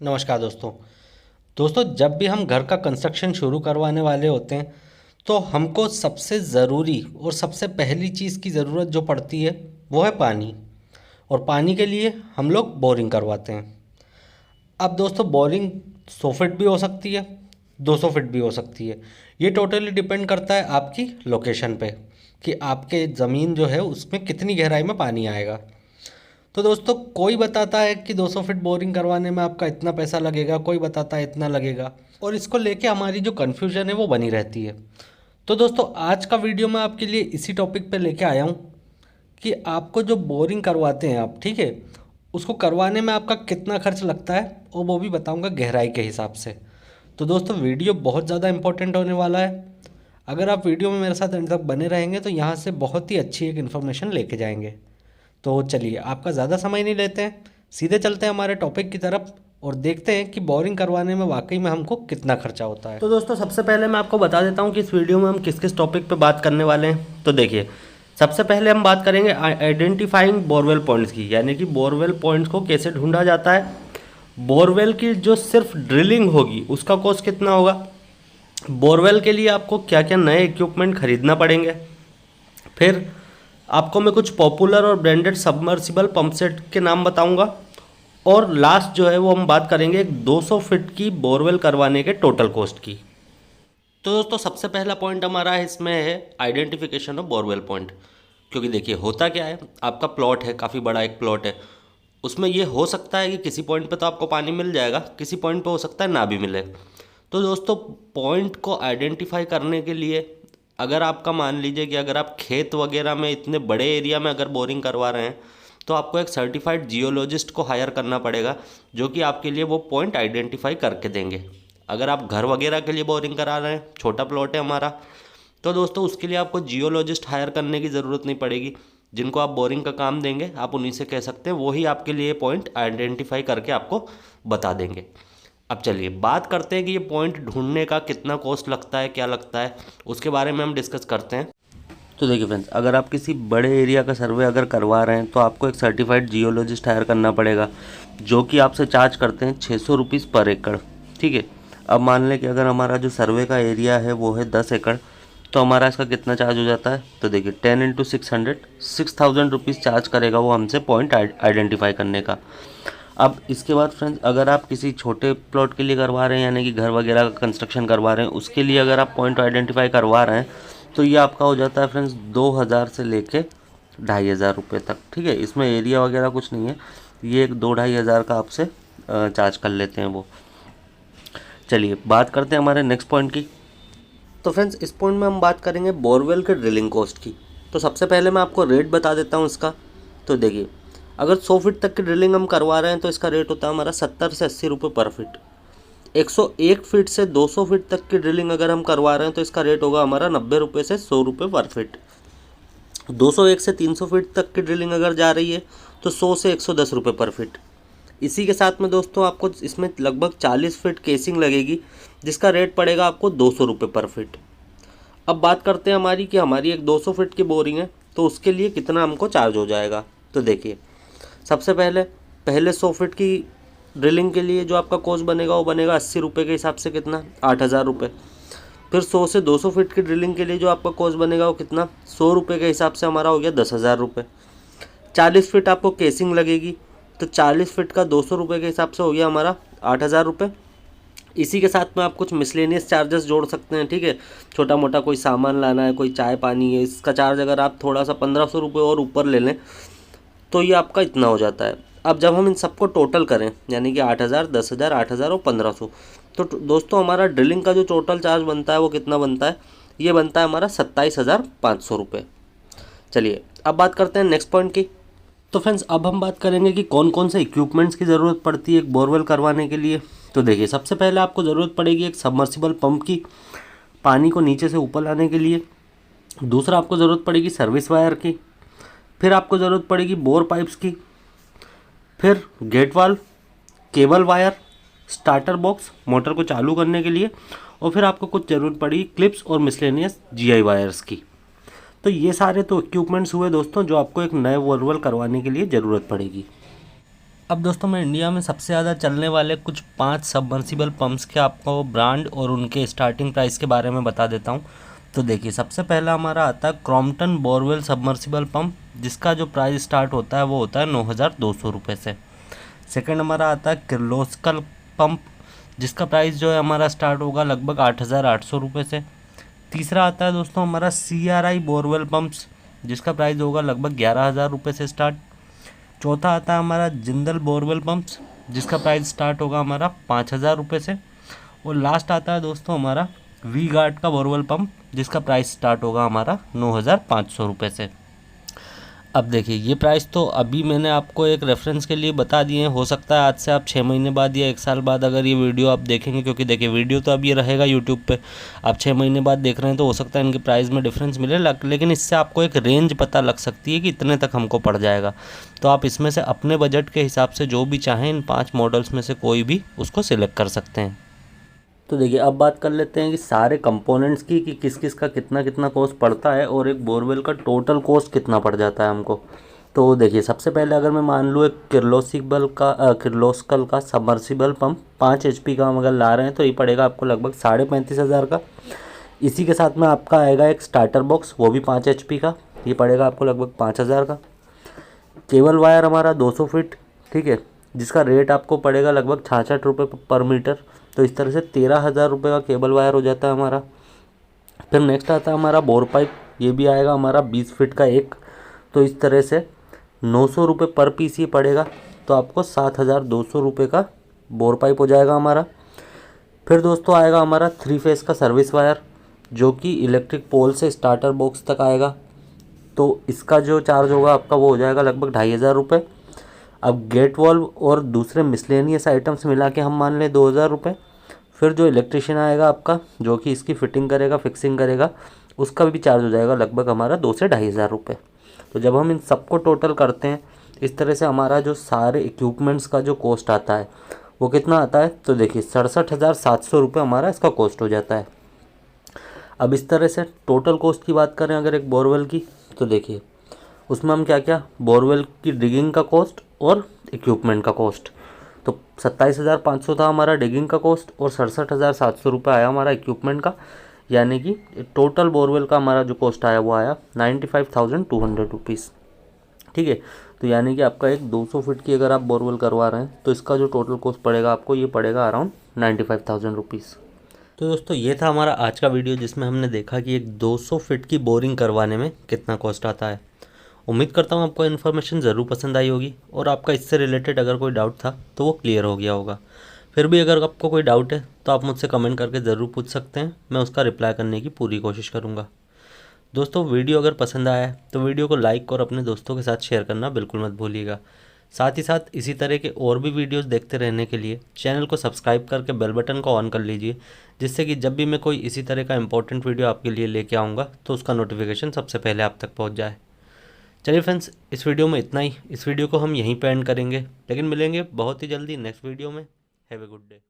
नमस्कार दोस्तों। जब भी हम घर का कंस्ट्रक्शन शुरू करवाने वाले होते हैं तो हमको सबसे ज़रूरी और सबसे पहली चीज़ की ज़रूरत जो पड़ती है वो है पानी। और पानी के लिए हम लोग बोरिंग करवाते हैं। अब दोस्तों बोरिंग 100 फीट भी हो सकती है, 200 फीट भी हो सकती है। ये टोटली डिपेंड करता है आपकी लोकेशन पे कि आपके ज़मीन जो है उसमें कितनी गहराई में पानी आएगा। तो दोस्तों कोई बताता है कि 200 फीट बोरिंग करवाने में आपका इतना पैसा लगेगा, कोई बताता है इतना लगेगा, और इसको लेके हमारी जो कन्फ्यूजन है वो बनी रहती है। तो दोस्तों आज का वीडियो मैं आपके लिए इसी टॉपिक पे लेके आया हूँ कि आपको जो बोरिंग करवाते हैं आप, ठीक है, उसको करवाने में आपका कितना खर्च लगता है और वो भी बताऊँगा गहराई के हिसाब से। तो दोस्तों वीडियो बहुत ज़्यादा इंपॉर्टेंट होने वाला है। अगर आप वीडियो में मेरे साथ अंत तक बने रहेंगे तो यहाँ से बहुत ही अच्छी एक इन्फॉर्मेशन लेके जाएंगे। तो चलिए आपका ज़्यादा समय नहीं लेते हैं, सीधे चलते हैं हमारे टॉपिक की तरफ और देखते हैं कि बोरिंग करवाने में वाकई में हमको कितना खर्चा होता है। तो दोस्तों सबसे पहले मैं आपको बता देता हूँ कि इस वीडियो में हम किस किस टॉपिक पे बात करने वाले हैं। तो देखिए, सबसे पहले हम बात करेंगे आइडेंटिफाइंग बोरवेल पॉइंट्स की, यानी कि बोरवेल पॉइंट्स को कैसे ढूंढा जाता है। बोरवेल की जो सिर्फ ड्रिलिंग होगी उसका कॉस्ट कितना होगा। बोरवेल के लिए आपको क्या क्या नए इक्विपमेंट खरीदना पड़ेंगे। फिर आपको मैं कुछ पॉपुलर और ब्रांडेड सबमर्सिबल पंप सेट के नाम बताऊंगा। और लास्ट जो है वो हम बात करेंगे एक 200 फीट की बोरवेल करवाने के टोटल कॉस्ट की। तो दोस्तों सबसे पहला पॉइंट हमारा इसमें है आइडेंटिफिकेशन ऑफ बोरवेल पॉइंट। क्योंकि देखिए होता क्या है, आपका प्लॉट है, काफ़ी बड़ा एक प्लॉट है, उसमें ये हो सकता है कि किसी पॉइंट पे तो आपको पानी मिल जाएगा, किसी पॉइंट पे हो सकता है ना भी मिले। तो दोस्तों पॉइंट को आइडेंटिफाई करने के लिए, अगर आपका मान लीजिए कि अगर आप खेत वगैरह में इतने बड़े एरिया में अगर बोरिंग करवा रहे हैं तो आपको एक सर्टिफाइड जियोलॉजिस्ट को हायर करना पड़ेगा, जो कि आपके लिए वो पॉइंट आइडेंटिफाई करके देंगे। अगर आप घर वगैरह के लिए बोरिंग करा रहे हैं, छोटा प्लॉट है हमारा, तो दोस्तों उसके लिए आपको जियोलॉजिस्ट हायर करने की ज़रूरत नहीं पड़ेगी। जिनको आप बोरिंग का काम देंगे आप उन्हीं से कह सकते हैं, वही आपके लिए पॉइंट आइडेंटिफाई करके आपको बता देंगे। अब चलिए बात करते हैं कि ये पॉइंट ढूंढने का कितना कॉस्ट लगता है, क्या लगता है, उसके बारे में हम डिस्कस करते हैं। तो देखिए फ्रेंड्स, अगर आप किसी बड़े एरिया का सर्वे अगर करवा रहे हैं तो आपको एक सर्टिफाइड जियोलॉजिस्ट हायर करना पड़ेगा, जो कि आपसे चार्ज करते हैं 600 रुपीज़ पर एकड़। ठीक है। अब मान लें कि अगर हमारा जो सर्वे का एरिया है वो है 10 एकड़, तो हमारा इसका कितना चार्ज हो जाता है। तो देखिए 10 इंटू 600, 6000 रुपीज़ चार्ज करेगा वो हमसे पॉइंट आइडेंटिफाई करने का। अब इसके बाद फ्रेंड्स, अगर आप किसी छोटे प्लॉट के लिए करवा रहे हैं, यानी कि घर वगैरह का कंस्ट्रक्शन करवा रहे हैं, उसके लिए अगर आप पॉइंट आइडेंटिफाई करवा रहे हैं तो ये आपका हो जाता है फ्रेंड्स 2000 से लेके 2500 रुपये तक। ठीक है। इसमें एरिया वगैरह कुछ नहीं है, ये एक 2-2.5 हज़ार का आपसे चार्ज कर लेते हैं वो। चलिए बात करते हैं हमारे नेक्स्ट पॉइंट की। तो फ्रेंड्स इस पॉइंट में हम बात करेंगे बोरवेल के ड्रिलिंग कॉस्ट की। तो सबसे पहले मैं आपको रेट बता देता हूँ इसका। तो देखिए, अगर 100 फीट तक की ड्रिलिंग हम करवा रहे हैं तो इसका रेट होता है हमारा 70 से 80 रुपये पर फीट। 101 फीट से 200 फीट तक की ड्रिलिंग अगर हम करवा रहे हैं तो इसका रेट होगा हमारा 90 रुपये से 100 रुपये पर फीट। 201 से 300 फीट तक की ड्रिलिंग अगर जा रही है तो 100 से 110 रुपये पर फीट। इसी के साथ में दोस्तों आपको इसमें लगभग 40 फीट केसिंग लगेगी, जिसका रेट पड़ेगा आपको 200 रुपये पर फीट। अब बात करते हैं हमारी कि हमारी एक 200 फीट की बोरिंग है तो उसके लिए कितना हमको चार्ज हो जाएगा। तो देखिए, सबसे पहले 100 फीट की ड्रिलिंग के लिए जो आपका कॉस्ट बनेगा वो बनेगा 80 रुपये के हिसाब से कितना, 8000 रुपये। फिर 100 से 200 फीट की ड्रिलिंग के लिए जो आपका कॉस्ट बनेगा वो कितना, 100 रुपये के हिसाब से हमारा हो गया 10,000 रुपये। 40 फीट आपको केसिंग लगेगी तो 40 फीट का 200 रुपये के हिसाब से हो गया हमारा 8,000 रुपये। इसी के साथ में आप कुछ मिसलेनियस चार्जेस जोड़ सकते हैं। ठीक है। छोटा मोटा कोई सामान लाना है, कोई चाय पानी है, इसका चार्ज अगर आप थोड़ा सा 1500 रुपये और ऊपर ले लें तो ये आपका इतना हो जाता है। अब जब हम इन सबको टोटल करें, यानी कि 8,000, 10,000, 8,000 और 1500, तो दोस्तों हमारा ड्रिलिंग का जो टोटल चार्ज बनता है वो कितना बनता है, ये बनता है हमारा 27,500 रुपये। चलिए अब बात करते हैं नेक्स्ट पॉइंट की। तो फ्रेंड्स अब हम बात करेंगे कि कौन कौन से इक्विपमेंट्स की ज़रूरत पड़ती है एक बोरवेल करवाने के लिए। तो देखिए, सबसे पहले आपको ज़रूरत पड़ेगी एक सबमर्सिबल पंप की, पानी को नीचे से ऊपर लाने के लिए। दूसरा आपको ज़रूरत पड़ेगी सर्विस वायर की। फिर आपको ज़रूरत पड़ेगी बोर पाइप्स की। फिर gate valve, cable wire, starter box motor को चालू करने के लिए, और फिर आपको कुछ ज़रूरत पड़ेगी क्लिप्स और मिसलेनियस जीआई वायर्स की। तो ये सारे तो इक्विपमेंट्स हुए दोस्तों जो आपको एक नए बोरवेल करवाने के लिए ज़रूरत पड़ेगी। अब दोस्तों मैं इंडिया में सबसे ज़्यादा चलने वाले कुछ 5 सबमर्सिबल पंप्स के आपको ब्रांड और उनके स्टार्टिंग प्राइस के बारे में बता देता हूँ। तो देखिए, सबसे पहला हमारा आता है क्रॉम्पटन बोरवेल सबमर्सिबल पंप, जिसका जो प्राइस स्टार्ट होता है वो होता है 9,200 रुपये से। सेकंड हमारा आता है किर्लोस्कर पंप, जिसका प्राइस जो है हमारा स्टार्ट होगा लगभग 8,800 रुपये से। तीसरा आता है दोस्तों हमारा CRI बोरवेल पंप्स, जिसका प्राइस होगा लगभग 11,000 रुपये से स्टार्ट। चौथा आता है हमारा जिंदल बोरवेल पंप्स, जिसका प्राइस स्टार्ट होगा हमारा 5,000 रुपये से। और लास्ट आता है दोस्तों हमारा वी गार्ड का बोरवेल पंप, जिसका प्राइस स्टार्ट होगा हमारा 9,500 रुपये से। अब देखिए, ये प्राइस तो अभी मैंने आपको एक रेफरेंस के लिए बता दिए हैं। हो सकता है आज से आप 6 महीने बाद या 1 साल बाद अगर ये वीडियो आप देखेंगे, क्योंकि देखिए वीडियो तो अब ये रहेगा यूट्यूब पे, आप 6 महीने बाद देख रहे हैं तो हो सकता है इनके प्राइस में डिफरेंस मिले, लेकिन इससे आपको एक रेंज पता लग सकती है कि इतने तक हमको पड़ जाएगा। तो आप इसमें से अपने बजट के हिसाब से जो भी चाहें इन 5 मॉडल्स में से कोई भी उसको सिलेक्ट कर सकते हैं। तो देखिए, अब बात कर लेते हैं कि सारे कंपोनेंट्स की कि किस किस का कितना कितना कॉस्ट पड़ता है और एक बोरवेल का टोटल कॉस्ट कितना पड़ जाता है हमको। तो देखिए, सबसे पहले अगर मैं मान लूँ एक किर्लोस्कर का सबमर्सिबल पंप 5 HP का हम अगर ला रहे हैं तो ये पड़ेगा आपको लगभग 35,500 का। इसी के साथ में आपका आएगा एक स्टार्टर बॉक्स, वो भी 5 HP का, ये पड़ेगा आपको लगभग 5,000 का। केबल वायर हमारा 200 फीट, ठीक है, जिसका रेट आपको पड़ेगा लगभग 66 रुपये पर मीटर। तो इस तरह से 13,000 रुपये का केबल वायर हो जाता है हमारा। फिर नेक्स्ट आता है हमारा बोर पाइप, ये भी आएगा हमारा 20 फीट का एक। तो इस तरह से 900 रुपये पर पीस ये पड़ेगा, तो आपको 7,200 रुपये का बोर पाइप हो जाएगा हमारा। फिर दोस्तों आएगा हमारा 3 फेस का सर्विस वायर, जो कि इलेक्ट्रिक पोल से स्टार्टर बॉक्स तक आएगा। तो इसका जो चार्ज होगा आपका वो हो जाएगा लगभग 2,500 रुपये। अब गेट वॉल्व और दूसरे मिसलेनियस आइटम्स मिला के हम मान लें 2,000 रुपये। फिर जो इलेक्ट्रिशियन आएगा आपका, जो कि इसकी फ़िटिंग करेगा, फिक्सिंग करेगा, उसका भी चार्ज हो जाएगा लगभग हमारा 2 से 2,500 रुपये। तो जब हम इन सबको टोटल करते हैं इस तरह से हमारा जो सारे इक्विपमेंट्स का जो कॉस्ट आता है वो कितना आता है, तो देखिए 67,700 रुपये हमारा इसका कॉस्ट हो जाता है। अब इस तरह से टोटल कॉस्ट की बात करें अगर एक बोरवेल की, तो देखिए उसमें हम क्या क्या, बोरवेल की डिगिंग का कॉस्ट और इक्विपमेंट का कॉस्ट। तो 27,500 था हमारा डिगिंग का कॉस्ट और 67,700 रुपये आया हमारा इक्विपमेंट का, यानी कि टोटल बोरवेल का हमारा जो कॉस्ट आया वो आया 95,200 रुपीज़। ठीक है, तो यानी कि आपका एक 200 फीट की अगर आप बोरवेल करवा रहे हैं तो इसका जो टोटल कॉस्ट पड़ेगा आपको, ये पड़ेगा अराउंड 95,000 रुपीज़। तो दोस्तों ये था हमारा आज का वीडियो, जिसमें हमने देखा कि एक 200 फीट की बोरिंग करवाने में कितना कॉस्ट आता है। उम्मीद करता हूँ आपको इन्फॉर्मेशन ज़रूर पसंद आई होगी और आपका इससे रिलेटेड अगर कोई डाउट था तो वो क्लियर हो गया होगा। फिर भी अगर आपको कोई डाउट है तो आप मुझसे कमेंट करके ज़रूर पूछ सकते हैं, मैं उसका रिप्लाई करने की पूरी कोशिश करूँगा। दोस्तों वीडियो अगर पसंद आया है तो वीडियो को लाइक और अपने दोस्तों के साथ शेयर करना बिल्कुल मत भूलिएगा। साथ ही साथ इसी तरह के और भी वीडियोस देखते रहने के लिए चैनल को सब्सक्राइब करके बेल बटन को ऑन कर लीजिए, जिससे कि जब भी मैं कोई इसी तरह का इंपॉर्टेंट वीडियो आपके लिए लेके आऊँगा तो उसका नोटिफिकेशन सबसे पहले आप तक पहुँच जाए। चलिए फ्रेंड्स, इस वीडियो में इतना ही। इस वीडियो को हम यहीं पे एंड करेंगे, लेकिन मिलेंगे बहुत ही जल्दी नेक्स्ट वीडियो में। Have a good day.